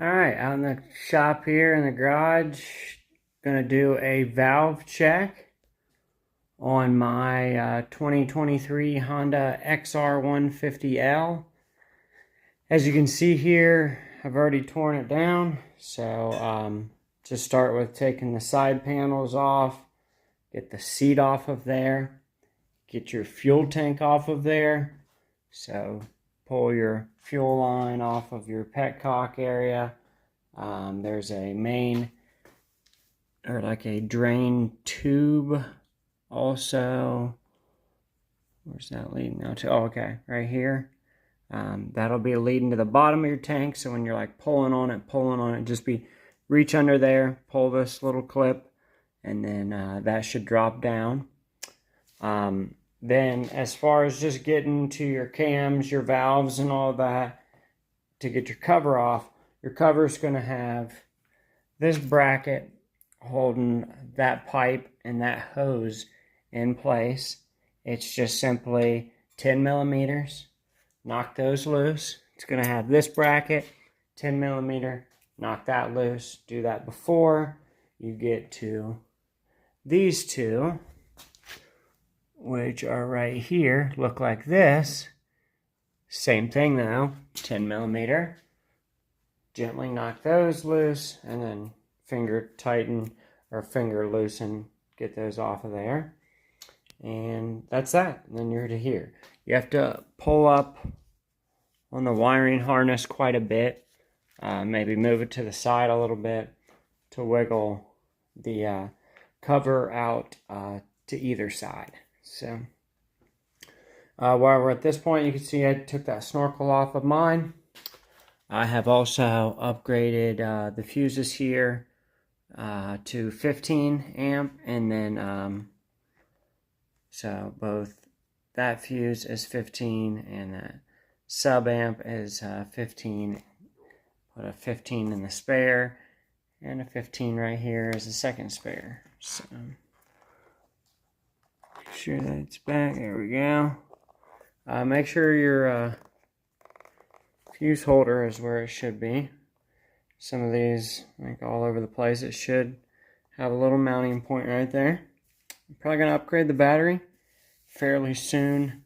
Alright, out in the shop here in the garage, gonna do a valve check on my 2023 Honda XR150L. As you can see here, I've already torn it down, so just start with taking the side panels off, get the seat off of there, get your fuel tank off of there. So pull your fuel line off of your petcock area. There's a main, or like a drain tube also. Where's that leading now to? Oh, okay, right here. That'll be leading to the bottom of your tank. So when you're like pulling on it, just reach under there, pull this little clip, and then that should drop down. Then as far as just getting to your cams, your valves and all that, to get your cover off, your cover's going to have this bracket holding that pipe and that hose in place. It's just simply 10 millimeters. Knock those loose. It's going to have this bracket, 10 millimeter, knock that loose. Do that before you get to these two, which are right here, look like this. Same thing though, 10 millimeter. Gently knock those loose and then finger tighten or finger loosen, get those off of there. And that's that. And then you're to here. You have to pull up on the wiring harness quite a bit. Maybe move it to the side a little bit to wiggle the cover out to either side. So while we're at this point, you can see I took that snorkel off of mine. I have also upgraded the fuses here to 15 amp, and then so both that fuse is 15 and that sub amp is 15. Put a 15 in the spare, and a 15 right here is the second spare. So make sure that's back. There we go. Make sure your fuse holder is where it should be. Some of these, like all over the place, it should have a little mounting point right there. I'm probably going to upgrade the battery fairly soon.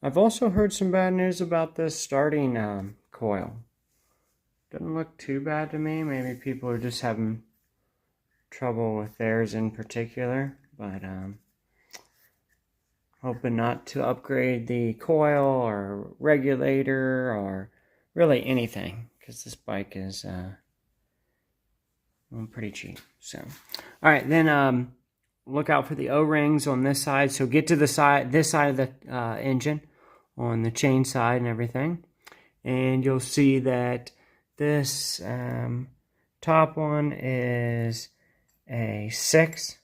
I've also heard some bad news about this starting coil. Doesn't look too bad to me. Maybe people are just having trouble with theirs in particular, but hoping not to upgrade the coil or regulator or really anything, because this bike is pretty cheap. So, all right, then look out for the O-rings on this side. So get to the side, this side of the engine, on the chain side and everything, and you'll see that this top one is a 6,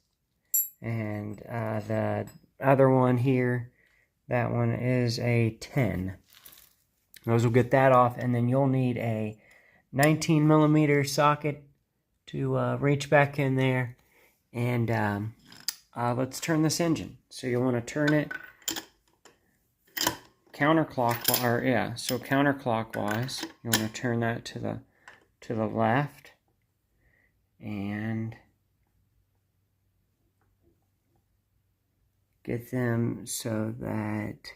and the other one here, that one is a 10. Those will get that off, and then you'll need a 19 millimeter socket to reach back in there. And let's turn this engine. So you want to turn it counterclockwise, or yeah, so counterclockwise. You want to turn that to the left, and get them so that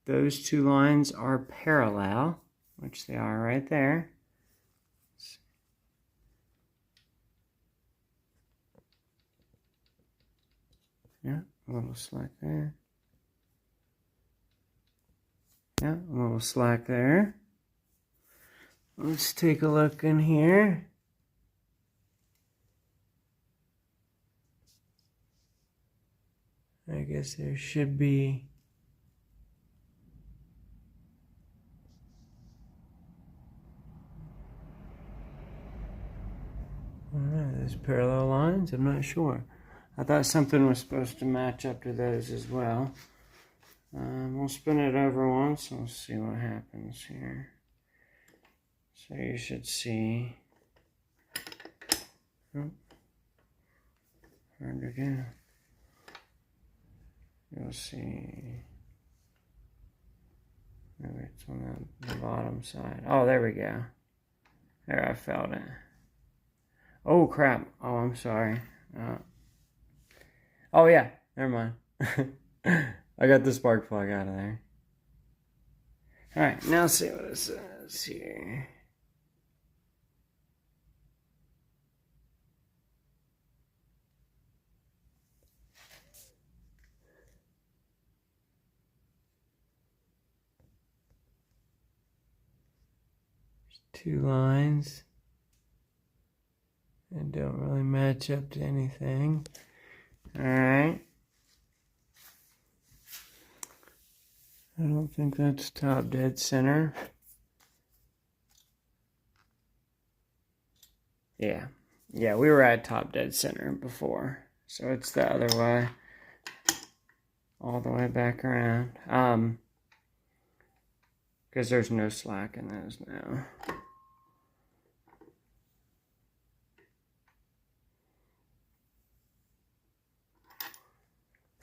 those two lines are parallel, which they are right there. Yeah, a little slack there. Yeah, a little slack there. Let's take a look in here. I guess there should be there's parallel lines. I'm not sure. I thought something was supposed to match up to those as well. We'll spin it over once and we'll see what happens here. So you should see. Oh, hard to do. You'll see Maybe it's on the bottom side. Oh, there we go. There, I felt it. Oh, crap. Oh, I'm sorry. Oh, yeah. Never mind. I got the spark plug out of there. Alright, now see what it says here. Two lines and don't really match up to anything. Alright. I don't think that's top dead center. Yeah. Yeah, we were at top dead center before. So it's the other way. All the way back around. Because there's no slack in those now.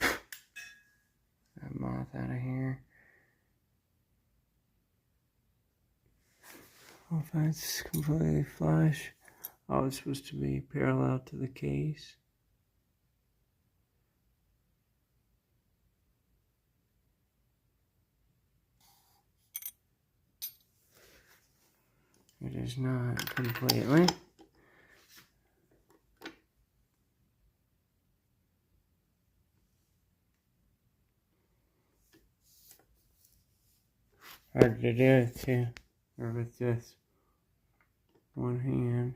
That moth out of here. Oh, if that's completely flush. Oh, it's supposed to be parallel to the case. It is not completely. Hard to do too, or with just one hand.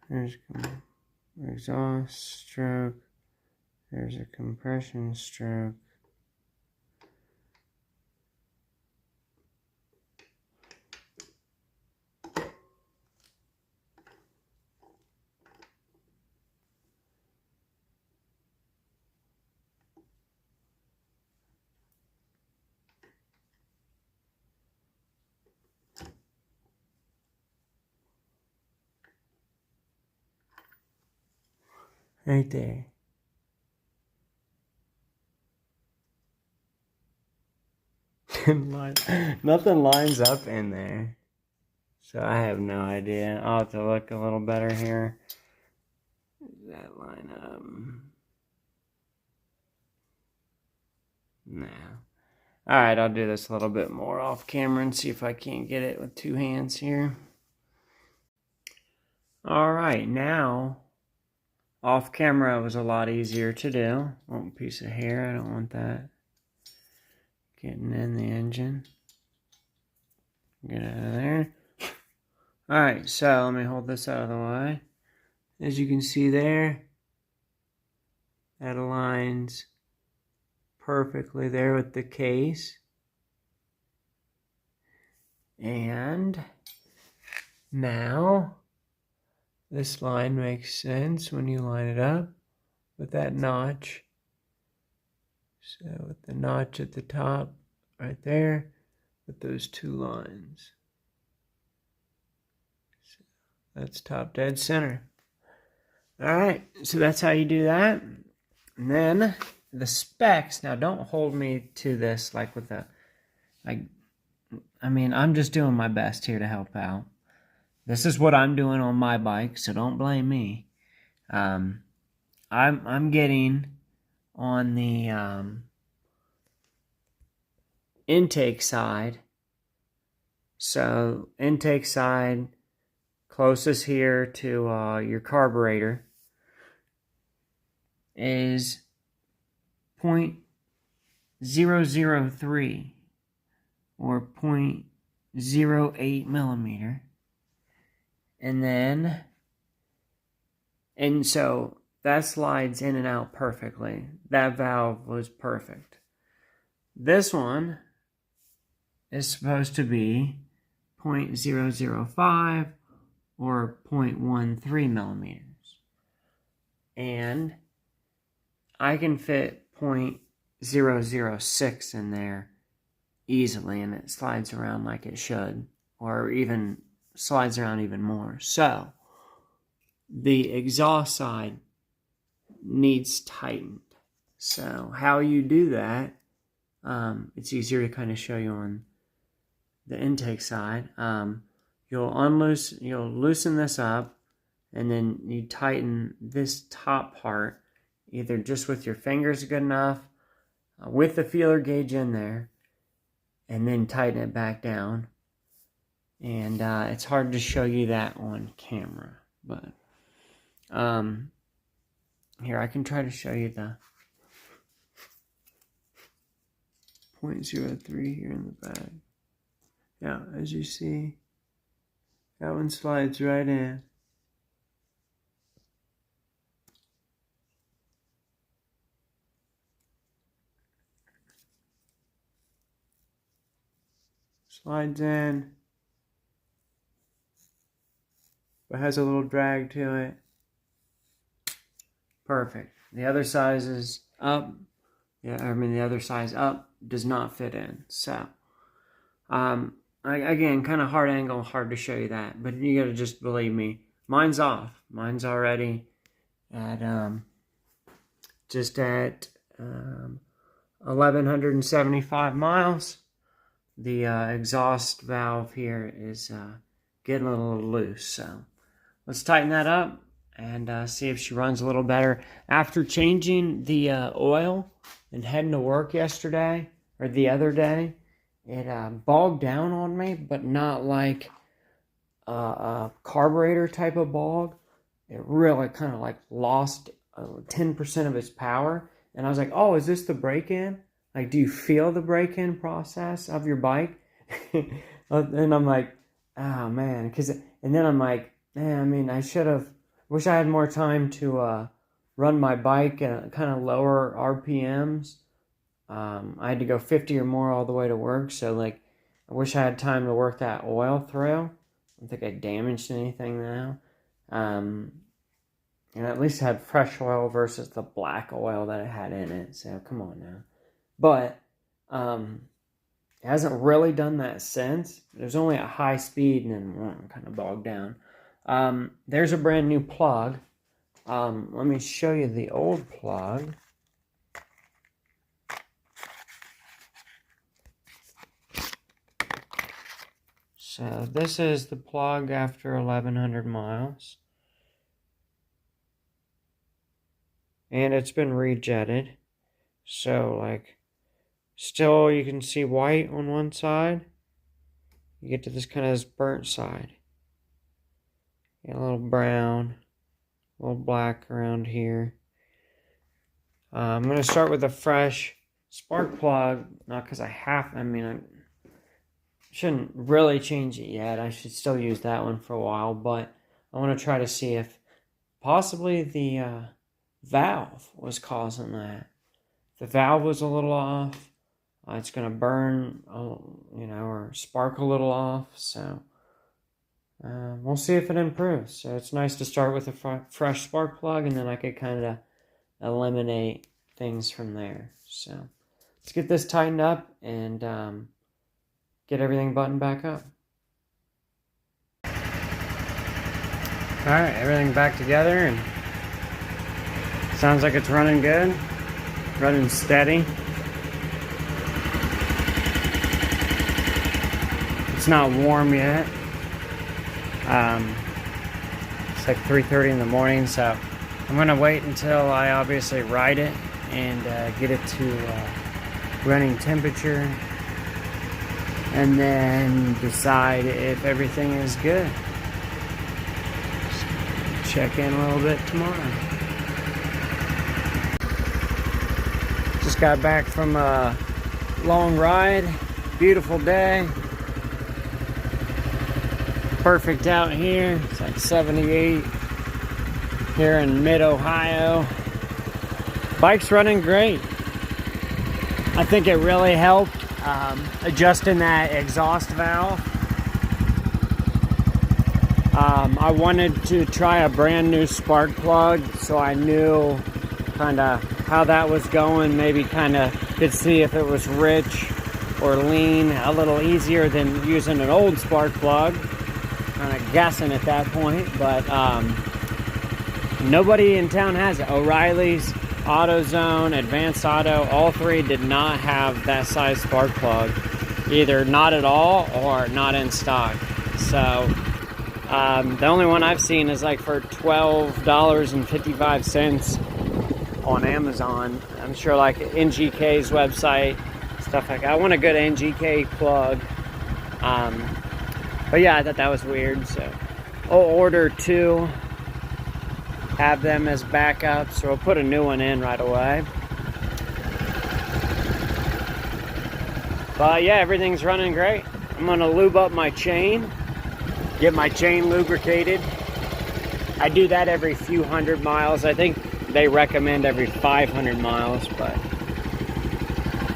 There's exhaust stroke. There's a compression stroke. Right there. Nothing lines up in there. So I have no idea. I'll have to look a little better here. Does that line up? No. Alright, I'll do this a little bit more off camera and see if I can't get it with two hands here. Alright, now off camera was a lot easier to do. One piece of hair, I don't want that getting in the engine. Get out of there. Alright, so let me hold this out of the way. As you can see there, that aligns perfectly there with the case. And now this line makes sense when you line it up with that notch. So with the notch at the top right there with those two lines. So that's top dead center. Alright, so that's how you do that. And then the specs, now don't hold me to this like with the, I mean, I'm just doing my best here to help out. This is what I'm doing on my bike, so don't blame me. I'm getting on the intake side. So intake side closest here to your carburetor is 0.003 or 0.08 millimeter. And so that slides in and out perfectly. That valve was perfect. This one is supposed to be 0.005 or 0.13 millimeters. And I can fit 0.006 in there easily, and it slides around like it should, or even slides around even more. So the exhaust side needs tightened. So how you do that, it's easier to kind of show you on the intake side. You'll loosen this up, and then you tighten this top part, either just with your fingers good enough, with the feeler gauge in there, and then tighten it back down. And it's hard to show you that on camera, but here, I can try to show you the 0.03 here in the back. Yeah, as you see, that one slides right in. Slides in, but has a little drag to it. Perfect. The other size is up. The other size up does not fit in. So, again, kind of hard angle, hard to show you that. But you gotta just believe me. Mine's off. Mine's already at just at 1,175 miles. The exhaust valve here is getting a little loose. So, let's tighten that up and see if she runs a little better. After changing the oil and heading to work yesterday, or the other day, it bogged down on me, but not like a carburetor type of bog. It really kind of like lost 10% of its power. And I was like, oh, is this the break-in? Like, do you feel the break-in process of your bike? And I'm like, oh, man. And then I'm like, man, I wish I had more time to run my bike at kind of lower RPMs. I had to go 50 or more all the way to work, so I wish I had time to work that oil through. I don't think I damaged anything now. And at least I had fresh oil versus the black oil that it had in it, so come on now. But it hasn't really done that since. There's only a high speed and then kind of bogged down. There's a brand new plug. Let me show you the old plug. So this is the plug after 1,100 miles. And it's been rejetted. So still you can see white on one side. You get to this kind of this burnt side. A little brown, a little black around here. I'm going to start with a fresh spark plug, not because I shouldn't really change it yet. I should still use that one for a while, but I want to try to see if possibly the valve was causing that. If the valve was a little off, it's going to burn, or spark a little off, so we'll see if it improves. So it's nice to start with a fresh spark plug, and then I could kind of eliminate things from there. So let's get this tightened up and get everything buttoned back up. Alright, everything back together, and sounds like it's running good, running steady. It's not warm yet. It's like 3:30 in the morning, so I'm gonna wait until I obviously ride it and get it to running temperature, and then decide if everything is good. So check in a little bit tomorrow. Just got back from a long ride. Beautiful day. Perfect out here. It's like 78 here in mid-Ohio. Bike's running great. I think it really helped adjusting that exhaust valve. I wanted to try a brand new spark plug, so I knew kind of how that was going, maybe kind of could see if it was rich or lean a little easier than using an old spark plug. Kind of guessing at that point, but nobody in town has it. O'Reilly's, AutoZone, Advanced Auto, all three did not have that size spark plug. Either not at all or not in stock. So the only one I've seen is like for $12.55 on Amazon. I'm sure like NGK's website, stuff like that. I want a good NGK plug. But yeah, I thought that was weird, so I'll order two, have them as backups, so I'll put a new one in right away. But yeah, everything's running great. I'm gonna lube up my chain, get my chain lubricated. I do that every few hundred miles. I think they recommend every 500 miles, but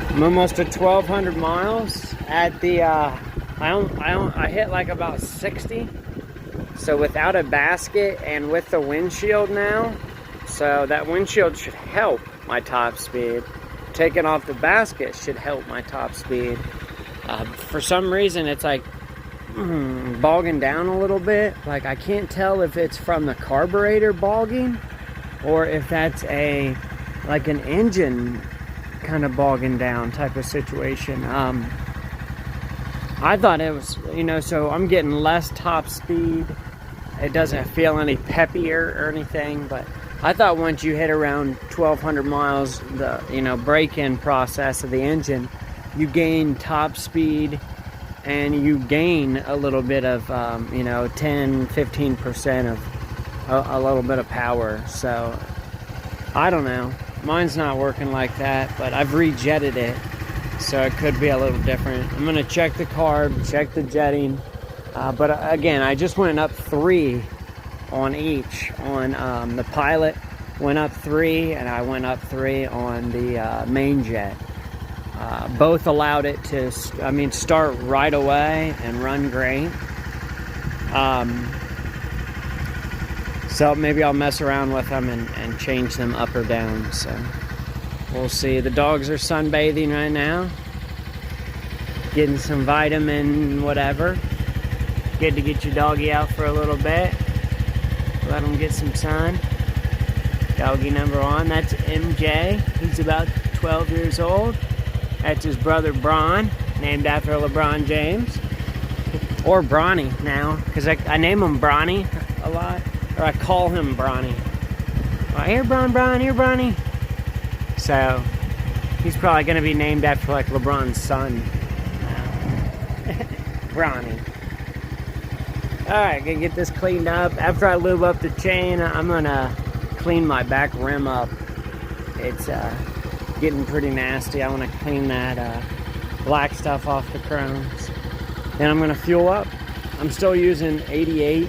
I'm almost at 1,200 miles at the, I hit like about 60. So without a basket and with the windshield now, so that windshield should help my top speed. Taking off the basket should help my top speed. For some reason, it's like bogging down a little bit. Like I can't tell if it's from the carburetor bogging or if that's like an engine kind of bogging down type of situation. I thought it was, so I'm getting less top speed. It doesn't feel any peppier or anything, but I thought once you hit around 1,200 miles, the, break-in process of the engine, you gain top speed and you gain a little bit of, 10-15% of a little bit of power. So I don't know. Mine's not working like that, but I've rejetted it, so it could be a little different. I'm gonna check the carb, check the jetting, but again, I just went up 3 on each. On the Pilot, went up 3, and I went up 3 on the main jet. Both allowed it to, start right away and run great. So maybe I'll mess around with them and change them up or down. So we'll see. The dogs are sunbathing right now, getting some vitamin whatever. Good to get your doggy out for a little bit, let him get some sun. Doggy number 1, that's MJ. He's about 12 years old. That's his brother Bron, named after LeBron James, or Bronny now, because I name him Bronny a lot. Or I call him Bronny. Oh, here, Bron, here, Bronny. So, he's probably going to be named after, like, LeBron's son. Bronny. Alright, gonna get this cleaned up. After I lube up the chain, I'm going to clean my back rim up. It's getting pretty nasty. I want to clean that black stuff off the chromes. Then I'm going to fuel up. I'm still using 88.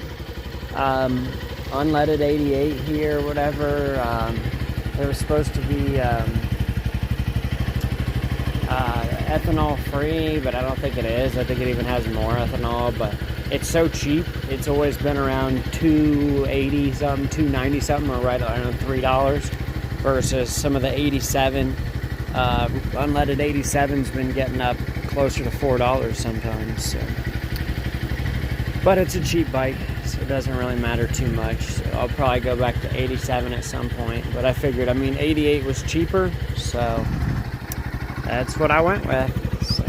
Unleaded 88 here, whatever. There was supposed to be ethanol free, but I don't think it is. I think it even has more ethanol, but it's so cheap. It's always been around $2.80 something, $2.90 something, or right around $3 versus some of the 87. Unleaded 87's been getting up closer to $4 sometimes. So. But it's a cheap bike, so it doesn't really matter too much. So I'll probably go back to 87 at some point. But I figured, 88 was cheaper, so that's what I went with. So.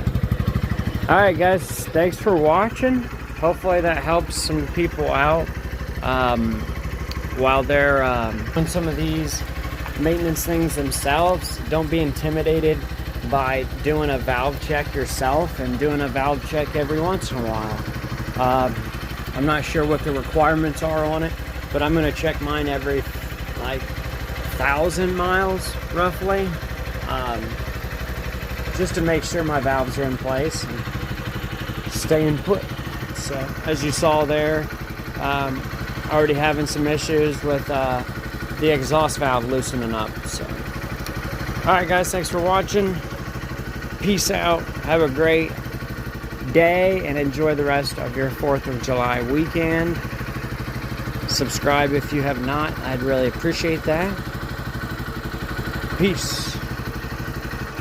Alright guys, thanks for watching. Hopefully that helps some people out while they're doing some of these maintenance things themselves. Don't be intimidated by doing a valve check yourself, and doing a valve check every once in a while. I'm not sure what the requirements are on it, but I'm going to check mine every 1,000 miles roughly, just to make sure my valves are in place and staying put. So as you saw there, already having some issues with the exhaust valve loosening up. So alright guys, thanks for watching. Peace out. Have a great day and enjoy the rest of your 4th of July weekend. Subscribe if you have not. I'd really appreciate that. Peace.